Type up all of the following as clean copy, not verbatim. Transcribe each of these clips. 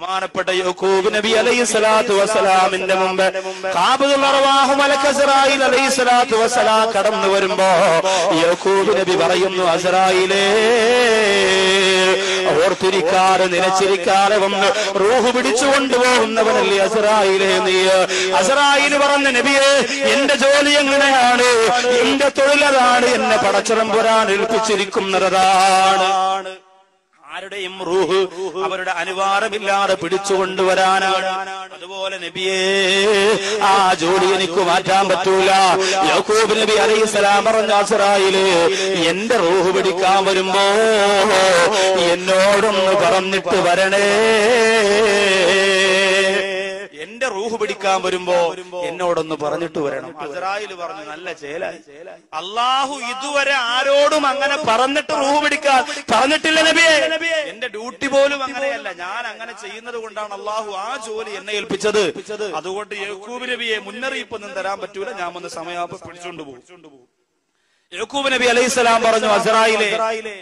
ബഹുമാനപ്പെട്ട യാക്കൂബ് നബി അലൈഹിസ്സലാത്തു വസ്സലാമിന്റെ മുമ്പ് ഖാബിദുൽ അർവാഹ് മലക്ക് അസ്റായീൽ അലൈഹിസ്സലാത്തു വസ്സലാം കടന്നു വരുമ്പോ യാക്കൂബ് നബി പറയുന്നു, അസ്റായീലേ, ഓർത്തിരിക്കാതെ നിലച്ചിരിക്കാതെ വന്ന് റൂഹ് പിടിച്ചു കൊണ്ടുപോകുന്നവനല്ലേ അസ്റായീലേ നീ? അസ്റായീൽ പറഞ്ഞു, നബിയേ, എന്റെ ജോലി എങ്ങനെയാണ്, എന്റെ തൊഴിലതാണ്, എന്നെ പടച്ചതമ്പുരാൻ ഏൽപ്പിച്ചിരിക്കുന്നതാണ്. ആരുടെയും റൂഹ് അവരുടെ അനുവാദമില്ലാതെ പിടിച്ചുകൊണ്ടുവരാനാണ്. അതുപോലെ നബിയേ, ആ ജോലി എനിക്ക് മാറ്റാൻ പറ്റൂല. യാക്കൂബ് നബി അലൈഹിസ്സലാം പറഞ്ഞ, അസ്റായീലേ, എന്റെ റൂഹ് പിടിക്കാൻ വരുമ്പോ എന്നോടൊന്ന് പറഞ്ഞിട്ട് വരണേ. എന്റെ റൂഹ് പിടിക്കാൻ വരുമ്പോ എന്നോടൊന്ന് പറഞ്ഞിട്ട് വരണം. അസ്റായീൽ പറഞ്ഞു, നല്ല ചേലായി. അള്ളാഹു ഇതുവരെ ആരോടും അങ്ങനെ പറഞ്ഞിട്ട് റൂഹ് പിടിക്കാൻ പറഞ്ഞിട്ടില്ല നബിയെ. എന്റെ ഡ്യൂട്ടി പോലും അങ്ങനെയല്ല. ഞാൻ അങ്ങനെ ചെയ്യുന്നത് കൊണ്ടാണ് അള്ളാഹു ആ ജോലി എന്നെ ഏൽപ്പിച്ചത്. അതുകൊണ്ട് യാക്കൂബ് നബിയെ മുന്നറിയിപ്പൊന്നും തരാൻ പറ്റൂല, ഞാൻ വന്ന് സമയാവുമ്പോ പിടിച്ചോണ്ട് പോകും. യാക്കൂബ് നബി അലൈഹിസ്സലാം പറഞ്ഞു, അസ്റായീലേ,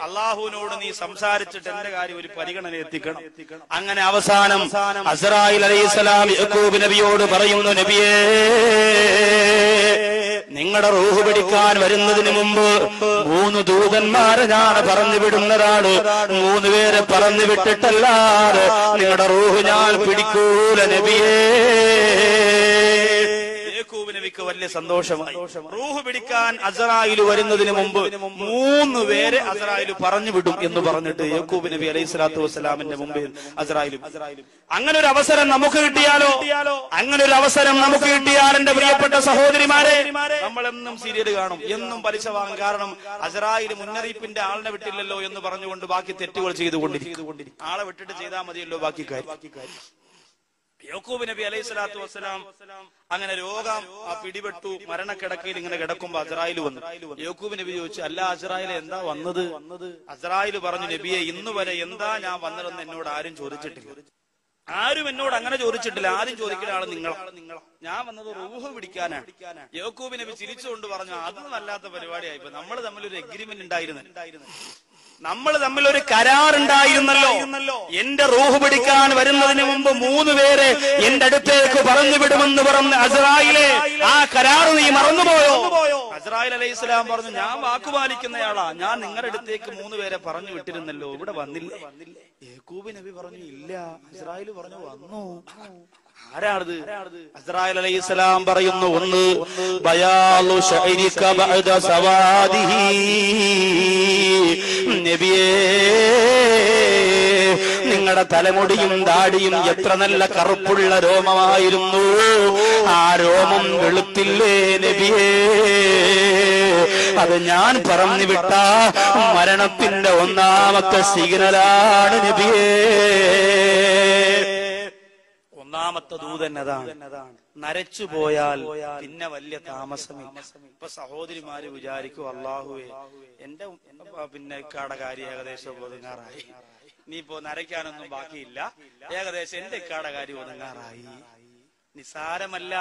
അള്ളാഹുവിനോട് നീ സംസാരിച്ചിട്ട് എന്റെ കാര്യം ഒരു പരിഗണന എത്തിക്കണം. അങ്ങനെ അവസാനം അസ്റായീൽ അലൈഹിസ്സലാം യാക്കൂബ് നബിയോട് പറയുന്നു, നബിയേ, നിങ്ങളുടെ റൂഹ് പിടിക്കാൻ വരുന്നതിന് മുമ്പ് 3 ദൂതന്മാരെ ഞാൻ പറഞ്ഞു വിടുന്നതാണ്. 3 പേരെ പറഞ്ഞു വിട്ടിട്ടല്ലാതെ നിങ്ങളുടെ റൂഹ് ഞാൻ പിടിക്കൂല നബിയേ. യാക്കൂബ് നബിക്ക് വലിയ സന്തോഷമായി. റൂഹ് പിടിക്കാൻ അസ്റായീൽ വരുന്നതിന് മുമ്പ് 3 പേരെ അസ്റായീൽ പറഞ്ഞു വിടും എന്ന് പറഞ്ഞിട്ട് യാക്കൂബ് നബി അലൈഹിസ്സലാത്തു വസ്സലാമിന്റെ മുമ്പിൽ അസ്റായീലും. അങ്ങനെ ഒരു അവസരം നമുക്ക് കിട്ടിയാലോ? അങ്ങനെ ഒരു അവസരം നമുക്ക് കിട്ടിയാൽ എന്റെ പ്രിയപ്പെട്ട സഹോദരിമാരെ, നമ്മളെന്നും സീരിയൽ കാണും, എന്നും പലിശ വാങ്ങും. കാരണം അസ്റായീൽ മുന്നറിയിപ്പിന്റെ ആളിനെ വിട്ടില്ലല്ലോ എന്ന് പറഞ്ഞുകൊണ്ട് ബാക്കി തെറ്റുകൾ ചെയ്തുകൊണ്ടിരിക്കും. ആളെ വിട്ടിട്ട് ചെയ്താൽ മതിയല്ലോ ബാക്കി കാര്യം. യാക്കൂബ് നബി അലൈഹിസ്സലാത്തു വസ്സലാം അങ്ങനെ രോഗം പിടിപെട്ടു, മരണക്കിടക്കയിൽ ഇങ്ങനെ കിടക്കുമ്പോ അസ്റായീൽ വന്നു. യാക്കൂബ് നബി ചോദിച്ചു, അല്ല അസ്റായീൽ എന്താ വന്നത്? അസ്റായീൽ പറഞ്ഞു, നബിയെ, ഇന്ന് വരെ എന്താ ഞാൻ വന്നതെന്ന് എന്നോട് ആരും ചോദിച്ചിട്ടില്ല. ആരും എന്നോട് അങ്ങനെ ചോദിച്ചിട്ടില്ല. ആരും ചോദിക്കുന്ന ആള് നിങ്ങളാ. ഞാൻ വന്നത് റൂഹ് പിടിക്കാനാണ്. യാക്കൂബ് നബി ചിരിച്ചുകൊണ്ട് പറഞ്ഞു, അതൊന്നും അല്ലാത്ത പരിപാടിയായിപ്പോ. നമ്മൾ തമ്മിലൊരു എഗ്രിമെന്റ് ഉണ്ടായിരുന്നു, നമ്മൾ തമ്മിൽ ഒരു കരാറുണ്ടായിരുന്നല്ലോ. എന്റെ റൂഹ് പിടിക്കാൻ വരുന്നതിന് മുമ്പ് 3 പേരെ എന്റെ അടുത്തേക്ക് പറഞ്ഞു വിടുമെന്ന് പറഞ്ഞ അസ്റായീലേ, ആ കരാറ് നീ മറന്നുപോയോ? അസ്റായീൽ അലൈഹിസ്സലാം പറഞ്ഞു, ഞാൻ വാക്കുപാലിക്കുന്നയാളാ. ഞാൻ നിങ്ങളുടെ അടുത്തേക്ക് 3 പേരെ പറഞ്ഞു വിട്ടിരുന്നല്ലോ, ഇവിടെ വന്നില്ലേ? യാക്കൂബ് നബി പറഞ്ഞു, ഇല്ല. അസ്റായീൽ പറഞ്ഞു, വന്നു. ആരാണത്? അസ്റായീൽ അലൈഹിസ്സലാം പറയുന്നു, ഒന്ന് ബയാലു ശഅരിക ബഅദ സവാദിഹി. നബിയേ, നിങ്ങളുടെ തലമുടിയും താടിയും എത്ര നല്ല കറുപ്പുള്ള രോമമായിരുന്നു. ആ രോമം വെളുത്തില്ലേ നബിയേ? അത് ഞാൻ പറഞ്ഞു വിട്ട മരണത്തിന്റെ 1ാമത്തെ സിഗ്നലാണ് നബിയേ. 1ാമത്തെ ദൂതൻ അതാണ്. നരച്ചു പോയാൽ പിന്നെ വലിയ താമസമില്ല. ഇപ്പൊ സഹോദരിമാര് വിചാരിക്കും, അള്ളാഹുവേ, എന്റെ പിന്നെ കാടകാരി ഏകദേശം ഒതുങ്ങാറായി, ഇനിയിപ്പോ നരയ്ക്കാനൊന്നും ബാക്കിയില്ല, ഏകദേശം എന്റെ കാടകാരി ഒതുങ്ങാറായി. നിസാരമല്ല.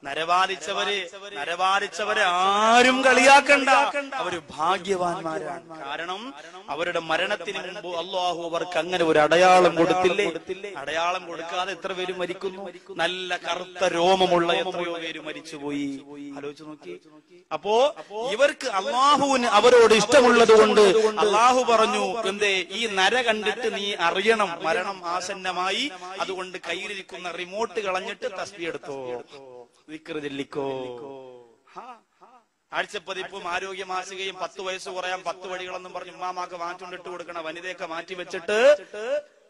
നരബാധിച്ചവരെ ആരും കളിയാക്കണ്ട. അവര് ഭാഗ്യവാന്മാരാണ്. കാരണം അവരുടെ മരണത്തിന് മുമ്പ് അല്ലാഹു അവർക്ക് അങ്ങനെ ഒരു അടയാളം കൊടുത്തില്ലേ? അടയാളം കൊടുക്കാതെ എത്ര പേര് മരിക്കുന്നു? നല്ല കറുത്ത രോമമുള്ള എത്രയോ പേര് മരിച്ചുപോയി. ആലോചിച്ച് നോക്കി. അപ്പോ ഇവർക്ക് അല്ലാഹുവിന് അവരോട് ഇഷ്ടമുള്ളത് കൊണ്ട് അല്ലാഹു പറഞ്ഞു, എന്തേ, ഈ നര കണ്ടിട്ട് നീ അറിയണം മരണം ആസന്നമായി. അതുകൊണ്ട് കയ്യിലിരിക്കുന്ന റിമോട്ട് കളഞ്ഞിട്ട് തസ്ബീഹ് എടുത്തോ, ദിക്ർ ചൊല്ലിക്കോ. ആഴ്ചപ്പതിപ്പും ആരോഗ്യ മാസികയും 10 വയസ്സ് കുറയാൻ 10 വഴികളെന്നും പറഞ്ഞ് ഉമ്മാമാക്ക് മാറ്റുകൊണ്ടിട്ട് കൊടുക്കണ വനിതയൊക്കെ മാറ്റി വെച്ചിട്ട്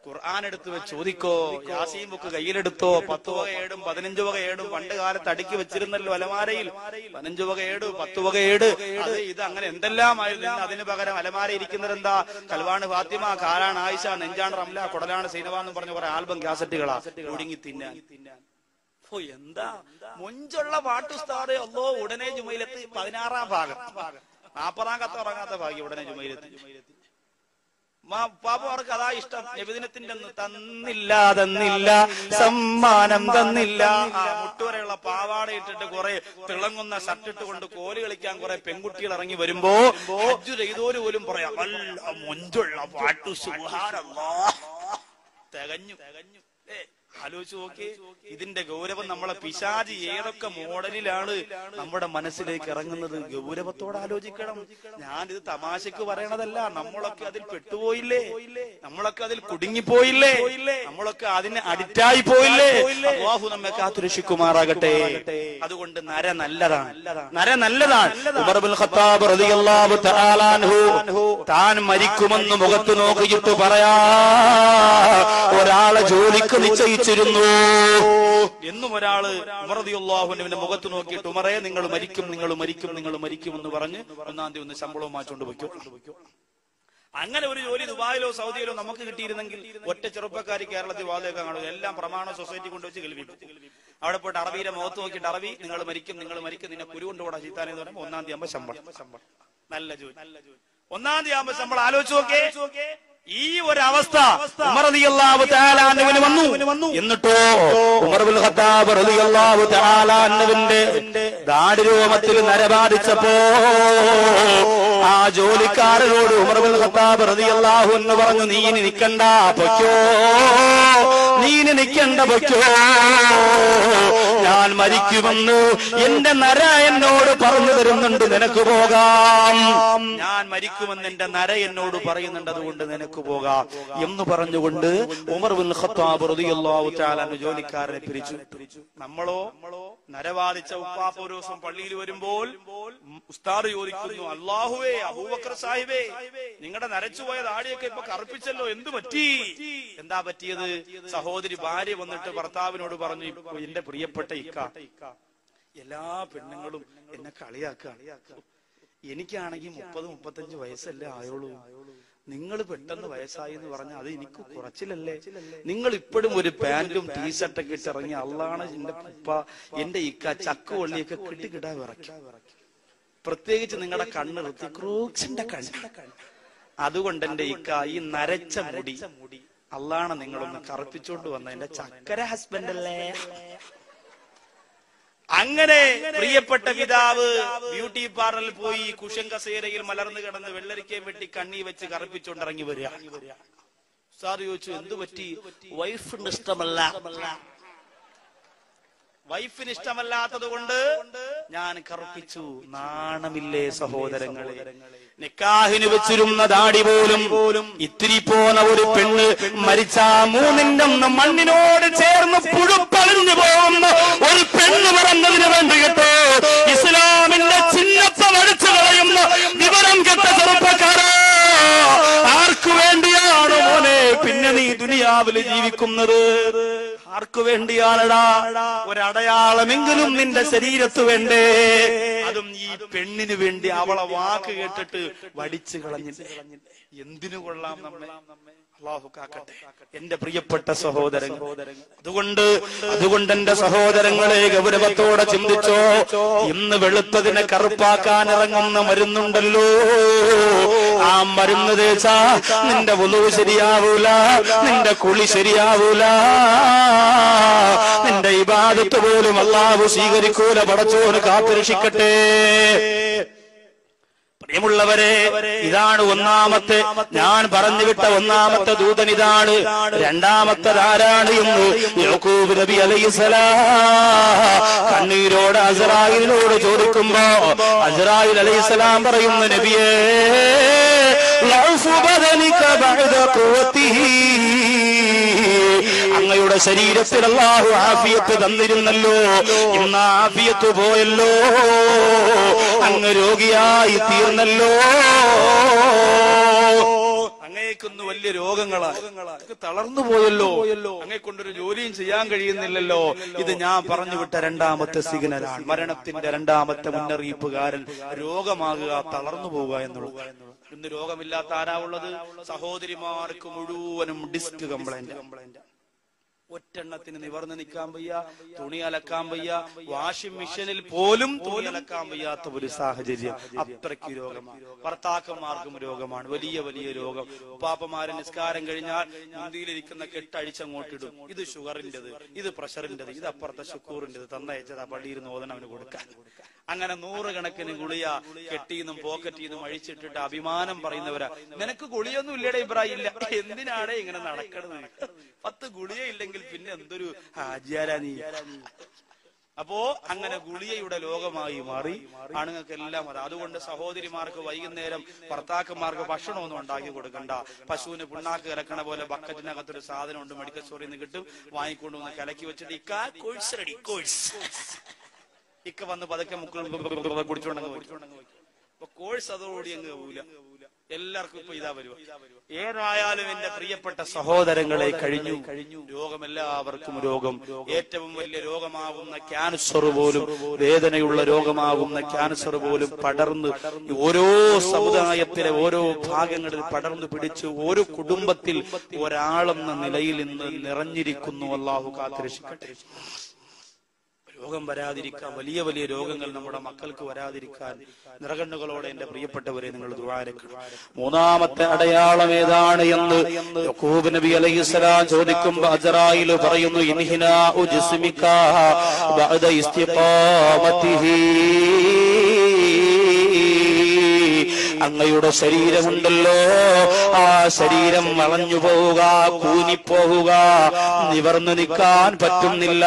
ഖുർആൻ എടുത്ത് വെച്ച് ചോദിക്കോ, യാസീൻ ബുക്ക് കയ്യിലെടുത്തോ. 10 വക ഏടും 15 വക ഏടും പണ്ട് കാലത്ത് അടുക്കി വെച്ചിരുന്നല്ലോ അലമാരയിൽ. 15 വക ഏട്, 10 വക ഏട്, അത് ഇത് അങ്ങനെ എന്തെല്ലാമായിരുന്നു. അതിന് പകരം അലമാര ഇരിക്കുന്നത് എന്താ? കൽവാണ് ഫാത്തിമ, കാലാണ് ആയിഷ, നെഞ്ചാണ് റംല, കുടലാണ് സൈനബ എന്ന് പറഞ്ഞ കുറെ ആൽബം കാസറ്റുകളാ ഒടുങ്ങി തിന്നാൻ. എന്താ മൊഞ്ചുള്ള പാട്ടുസ്താദ്. അല്ലോ, ഉടനെ ജുമയിലെത്തി 16-ാം ഭാഗം, 40-ാം കത്ത് ഉറങ്ങാത്ത ഭാഗ്യം ഉടനെ ജുമയിലെത്തി. പാപ്പ അവർക്ക് അതാ ഇഷ്ടം. നബിദിനത്തിന്റെ തന്നില്ല സമ്മാനം തന്നില്ല. മുട്ടുവരെയുള്ള പാവാട ഇട്ടിട്ട് കുറെ തിളങ്ങുന്ന ഷർട്ട് ഇട്ടുകൊണ്ട് കോല് കളിക്കാൻ കുറെ പെൺകുട്ടികൾ ഇറങ്ങി വരുമ്പോ ഹജ്ജ് ചെയ്തോര് പോലും പറയാം, നല്ല മൊഞ്ചുള്ള പാട്ടു, സുബ്ഹാനല്ലാഹ്, തികഞ്ഞു. ആലോചിച്ച് നോക്കി, ഇതിന്റെ ഗൗരവം. നമ്മളെ പിശാചി ഏതൊക്കെ മോഡലിലാണ് നമ്മുടെ മനസ്സിലേക്ക് ഇറങ്ങുന്നത്. ഗൗരവത്തോടെ ആലോചിക്കണം. ഞാനിത് തമാശക്ക് പറയണതല്ല. നമ്മളൊക്കെ അതിൽ പെട്ടുപോയില്ലേ? നമ്മളൊക്കെ അതിൽ കുടുങ്ങിപ്പോയില്ലേ? നമ്മളൊക്കെ അതിന് അഡിക്റ്റായി പോയില്ലേ? അല്ലാഹു നമ്മെ കാത്തുരക്ഷിക്കുമാറാകട്ടെ. അതുകൊണ്ട് നര നല്ലതാണ്, നര നല്ലതാണ്. ഉമർ ഇബ്നുൽ ഖത്താബ് റളിയല്ലാഹു തആല അൻഹു താൻ മരിക്കുമെന്ന് മുഖത്ത് നോക്കിയിട്ട് പറയാ, ഒരാളെ ജോലിക്ക് നിശ്ചയിച്ചിരുന്നു എന്നും ഒരാള് ഉമർ റളിയല്ലാഹു അൻഹുവിന്റെ മുഖത്ത് നോക്കിയിട്ട്, ഉമറേ നിങ്ങൾ മരിക്കും, നിങ്ങൾ മരിക്കും, നിങ്ങൾ മരിക്കും എന്ന് പറഞ്ഞ് ഒന്നാം തീയതി ഒന്ന് ശമ്പളവും മാറ്റോണ്ട് വയ്ക്കും. അങ്ങനെ ഒരു ജോലി ദുബായിലോ സൗദിയിലോ നമുക്ക് കിട്ടിയിരുന്നെങ്കിൽ ഒറ്റ ചെറുപ്പക്കാരി കേരളത്തിൽ വാതിലൊക്കെ കാണും. എല്ലാം പ്രമാണ സൊസൈറ്റി കൊണ്ടുവച്ച് കേൾവിക്കും. അവിടെ പോയിട്ട് അറബിയുടെ മുഖത്ത് നോക്കിയിട്ട്, അറബി നിങ്ങൾ മരിക്കും, നിങ്ങൾ മരിക്കും, നിന്നെ കുരു കൊണ്ടുകൂടാ ചീത്താനെന്ന് പറയുമ്പോൾ ഒന്നാം തീയതി ആകുമ്പോൾ ശമ്പളം. നല്ല ജോലി. ഒന്നാം തീയതി ആകുമ്പോൾ ശമ്പളം. ആലോചിച്ച് നോക്കേ, ഈ ഒരു അവസ്ഥ ഉമർ റളിയല്ലാഹു തആല അൻഹുവിന് വന്നു. എന്നിട്ടോ ഉമർ ഇബ്നുൽ ഖത്താബ് റളിയല്ലാഹു തആല അൻഹുവിന്റെ ദാഢ്യരോമത്തിൽ നര ബാധിച്ചപ്പോ ആ ജോലിക്കാരനോട് ഉമർ ഇബ്നുൽ ഖത്താബ് റളിയല്ലാഹു അൻഹു പറഞ്ഞു, നീ ഇനി നിൽക്കണ്ട, പൊയ്ക്കോ, നീ ഇനി നിൽക്കണ്ട, പൊയ്ക്കോ, ഞാൻ മരിക്കുമെന്ന് എന്റെ നര എന്നോട് പറഞ്ഞു തരുന്നുണ്ട്, നിനക്ക് പോകാം. ഞാൻ മരിക്കുമെന്ന് എന്റെ നര എന്നോട് പറയുന്നുണ്ട്, അതുകൊണ്ട് നിനക്ക് പോകാം എന്ന് പറഞ്ഞുകൊണ്ട് ഉമർ ഇബ്നുൽ ഖത്താബ് റളിയല്ലാഹു തആല അൻഹു ജോലിക്കാരനെ പിരിച്ചു. നമ്മളോ നരവാദിച്ച ഉപ്പാപ്പ ഒരു ദിവസം പള്ളിയിൽ വരുമ്പോൾ ഉസ്താദ് ചോദിക്കുന്നു, അല്ലാഹുവേ, അബൂബക്കർ സാഹിബേ, നിങ്ങളുടെ നരച്ചുപോയ താടിയൊക്കെ ഇപ്പൊ കറുപ്പിച്ചല്ലോ, എന്ത് പറ്റി? എന്താ പറ്റിയത്? സഹോദരി ഭാര്യ വന്നിട്ട് ഭർത്താവിനോട് പറഞ്ഞു, എന്റെ പ്രിയപ്പെട്ട ഇക്ക, എല്ലാ പെണ്ണുങ്ങളും എന്നെ കളിയാക്കുക. എനിക്കാണെങ്കിൽ 30-35 വയസ്സല്ലേ ആയുള്ളൂ. നിങ്ങൾ പെട്ടെന്ന് വയസ്സായി എന്ന് പറഞ്ഞാൽ അത് എനിക്ക് കുറച്ചിലല്ലേ? നിങ്ങൾ ഇപ്പോഴും ഒരു പാന്റും ടീഷർട്ടൊക്കെ ഇട്ടിറങ്ങി, അള്ളാണ് എന്റെ ഉപ്പ, എന്റെ ഇക്ക ചക്കുവള്ളിയൊക്കെ കിട്ടിക്കിടാ വിറയ്ക്കും. പ്രത്യേകിച്ച് നിങ്ങളുടെ കണ്ണ് ഋത്തിക്രൂക്സിന്റെ കണ്ണ്. അതുകൊണ്ട് എന്റെ ഇക്ക, ഈ നരച്ച മുടി അള്ളാണ് നിങ്ങളൊന്ന് കറുപ്പിച്ചോണ്ട് വന്ന എന്റെ ചക്കര ഹസ്ബൻഡ് അല്ലേ? അങ്ങനെ പ്രിയപ്പെട്ട പിതാവ് ബ്യൂട്ടി പാർലറിൽ പോയി കുഷൻ കസേരയിൽ മലർന്നു കിടന്ന് വെള്ളരിക്കയും വെട്ടി കണ്ണി വെച്ച് കറുപ്പിച്ചുകൊണ്ടിറങ്ങി വരിക. സാർ ചോദിച്ചു, എന്തു പറ്റി? വൈഫിന് ഇഷ്ടമല്ല. വൈഫിന് ഇഷ്ടമല്ലാത്തത് കൊണ്ട് ഞാൻ കറുപ്പിച്ചു. നാണമില്ലേ സഹോദരങ്ങളെ? നിക്കാഹിന് വെച്ചിരുന്ന ദാടി പോലും ഇത്തിരി പോന്ന ഒരു പെണ്ണ് മരിച്ച 3 മണ്ണിനോട് ചേർന്ന് പുഴുപ്പളിഞ്ഞു പോകുന്ന ഒരു പെണ്ണ് പറഞ്ഞതിന് വേണ്ടി കേട്ടോ ഇസ്ലാമിന്റെ ചിഹ്നത്തെ വടിച്ചു കളയുന്ന വിവരം കെട്ട ചെറുപ്പക്കാരാ, ആർക്കു വേണ്ടിയാണ് മോനെ പിന്നെ നീ ദുനിയാവിൽ ജീവിക്കുന്നത്? ആർക്കു വേണ്ടിയാണടാ? ഒരടയാളമെങ്കിലും നിന്റെ ശരീരത്ത് വേണ്ടേ? അതും ഈ പെണ്ണിന് വേണ്ടി. അവളെ വാക്ക് കേട്ടിട്ട് വടിച്ചു കളഞ്ഞില്ല. എന്തിനു കൊള്ളാം നമ്മെ? അല്ലാഹു കാക്കട്ടെ എന്റെ പ്രിയപ്പെട്ട സഹോദരങ്ങൾ. അതുകൊണ്ട് എന്റെ സഹോദരങ്ങളെ ഗൗരവത്തോടെ ചിന്തിച്ചോ. ഇന്ന് വെളുത്തതിനെ കറുപ്പാക്കാൻ ഇറങ്ങുന്ന മരുന്നുണ്ടല്ലോ, ആ മരുന്ന് തേച്ചാ നിന്റെ വുളു ശരിയാവൂല, നിന്റെ കുളി ശരിയാവൂല, നിന്റെ ഇബാദത്ത് പോലും അല്ലാഹു സ്വീകരിക്കൂല. പടച്ചോന് കാത്തുരക്ഷിക്കട്ടെ. പ്രിയമുള്ളവരെ, ഇതാണ് ഒന്നാമത്തെ ഞാൻ പറഞ്ഞുവിട്ട ഒന്നാമത്തെ ദൂതൻ. ഇതാണ്. രണ്ടാമത്തേതാരാണ് എന്ന് യാക്കൂബ് നബി അലൈഹിസ്സലാം കണ്ണീരോട് അസ്രായിലിനോട് ചോദിക്കുമ്പോ അസ്രായിൽ അലൈഹിസ്സലാം പറയുന്ന, നബിയേ, അങ്ങയുടെ ശരീരത്തിൽ അല്ലാഹു ആഫിയത്ത് തന്നിരുന്നല്ലോ, ഇന്ന് ആഫിയത്ത് പോയല്ലോ, അങ്ങ് രോഗിയായി തീർന്നല്ലോ. അങ്ങേക്കൊന്ന് വലിയ രോഗങ്ങളാണ്, തളർന്നു പോയല്ലോ, അങ്ങേ കൊണ്ടൊരു ജോലിയും ചെയ്യാൻ കഴിയുന്നില്ലല്ലോ. ഇത് ഞാൻ പറഞ്ഞു വിട്ട രണ്ടാമത്തെ സിഗ്നലാണ്. മരണത്തിന്റെ രണ്ടാമത്തെ മുന്നറിയിപ്പുകാരൻ രോഗമാകുക, തളർന്നു പോവുക എന്നുള്ളത്. ഇന്ന് രോഗമില്ലാത്ത ആരാ ഉള്ളത്? സഹോദരിമാർക്ക് മുഴുവനും ഡിസ്ക് കംപ്ലൈന്റ്. ഒറ്റെണ്ണത്തിന് നിവർന്ന് നിൽക്കാൻ വയ്യ, തുണി അലക്കാൻ വയ്യ, വാഷിംഗ് മെഷീനിൽ പോലും തുണി അലക്കാൻ വയ്യാത്ത ഒരു സാഹചര്യം. അത്രയ്ക്ക് രോഗമാണ്. ഭർത്താക്കന്മാർക്കും രോഗമാണ്, വലിയ വലിയ രോഗം. ഉപ്പാപ്പമാരെ നിസ്കാരം കഴിഞ്ഞാൽ മുന്തിയിലിരിക്കുന്ന കെട്ടഴിച്ചങ്ങോട്ടിടും. ഇത് ഷുഗറിന്റേത്, ഇത് പ്രഷറിന്റേത്, ഇത് അപ്പുറത്തെ ഷുക്കൂറിന്റേത്, തന്നയച്ചതാ പള്ളിയിൽ നിന്ന് ഓതനം അവന് കൊടുക്കാൻ. അങ്ങനെ 100 കണക്കിന് ഗുളിയ കെട്ടിന്നും പോക്കറ്റിന്നും അഴിച്ചിട്ടിട്ട് അഭിമാനം പറയുന്നവരാ. നിനക്ക് ഗുളിയൊന്നും ഇല്ലടേ ഇബ്രാഹിം? ഇല്ല. എന്തിനാടേ ഇങ്ങനെ നടക്കണത്? 10 ഗുളിയ ഇല്ലെങ്കിൽ പിന്നെ എന്തൊരു ഹാജിയാരാ നീ. അപ്പോ അങ്ങനെ ഗുളികയുടെ ലോകമായി മാറി. ആണുങ്ങൾക്കെല്ലാം അത്. അതുകൊണ്ട് സഹോദരിമാർക്ക് വൈകുന്നേരം ഭർത്താക്കന്മാർക്ക് ഭക്ഷണമൊന്നും ഉണ്ടാക്കി കൊടുക്കണ്ട. പശുവിന് പിണ്ണാക്ക് കലക്കണ പോലെ ബക്കറ്റിനകത്തൊരു സാധനം ഉണ്ട്, മെഡിക്കൽ സ്റ്റോറിൽ നിന്ന് കിട്ടും, വാങ്ങിക്കൊണ്ടുവന്ന് കലക്കി വെച്ചിട്ട് ഇക്ക കോഴ്സ് റെഡി, കോഴ്സ് ഇക്ക വന്ന് പതുക്കെ മുക്കൾ കുടിച്ചോണ്ടെങ്കിൽ അപ്പൊ കോഴ്സ് അതോടുകൂടി അങ്ങ് പോവില്ല. എല്ലാവർക്കും ഇപ്പൊ ഇതാ വരുക. ഏതായാലും എന്റെ പ്രിയപ്പെട്ട സഹോദരങ്ങളെ, കഴിഞ്ഞു രോഗം, എല്ലാവർക്കും രോഗം. ഏറ്റവും വലിയ രോഗമാകുന്ന ക്യാൻസർ പോലും, വേദനയുള്ള രോഗമാകുന്ന ക്യാൻസർ പോലും പടർന്ന് ഓരോ സമുദായത്തിലെ ഓരോ ഭാഗങ്ങളിൽ പടർന്നു പിടിച്ച് ഓരോ കുടുംബത്തിൽ ഒരാളെന്ന നിലയിൽ ഇന്ന് നിറഞ്ഞിരിക്കുന്നു. അല്ലാഹു കാത്തുരക്ഷിക്കട്ടെ. രോഗം വരാതിരിക്കാൻ, വലിയ വലിയ രോഗങ്ങൾ നമ്മുടെ മക്കൾക്ക് വരാതിരിക്കാൻ നിറകണ്ണുകളോടെ എന്റെ പ്രിയപ്പെട്ടവരെ നിങ്ങൾ ദുആ ചെയ്യണം. മൂന്നാമത്തെ അടയാളം ഏതാണ് എന്ന് യാക്കൂബ് നബി അലൈഹിസ്സലാം ചോദിക്കുമ്പോൾ അസ്റായീൽ പറയുന്നു, ഇൻഹിനാഉ ജിസ്മിക ബഅദ ഇസ്തിഖാമതിഹി. അങ്ങയുടെ ശരീരമുണ്ടല്ലോ, ആ ശരീരം വളഞ്ഞു പോവുക, കൂനിപ്പോവുക, നിവർന്നു നിൽക്കാൻ പറ്റുന്നില്ല.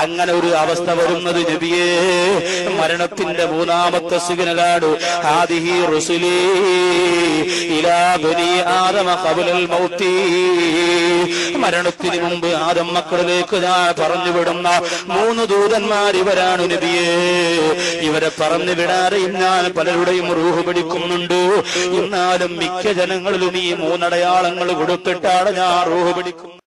അങ്ങനെ ഒരു അവസ്ഥ വരുന്നത് നബിയേ മരണത്തിന്റെ മൂന്നാമത്തെ സിഗ്നലാണ്. ഹാദിഹി റുസുലി ഇലാ ബനി ആദമ ഖബ്ലൽ മൗതി. മരണത്തിന് മുമ്പ് ആദം മക്കളിലേക്ക് ഞാൻ പറഞ്ഞു വിടുന്ന 3 ദൂതന്മാർ ഇവരാണ് നബിയേ. ഇവരെ പറഞ്ഞു വിടാതെയും ഞാൻ പലരുടെയും റൂഹ് പിടിക്കുന്നുണ്ട്. എന്നാലും മിക്ക ജനങ്ങളിലും ഈ 3 അടയാളങ്ങൾ കൊടുത്തിട്ടാണ് ഞാൻ റൂഹ് പിടിക്കുന്നത്.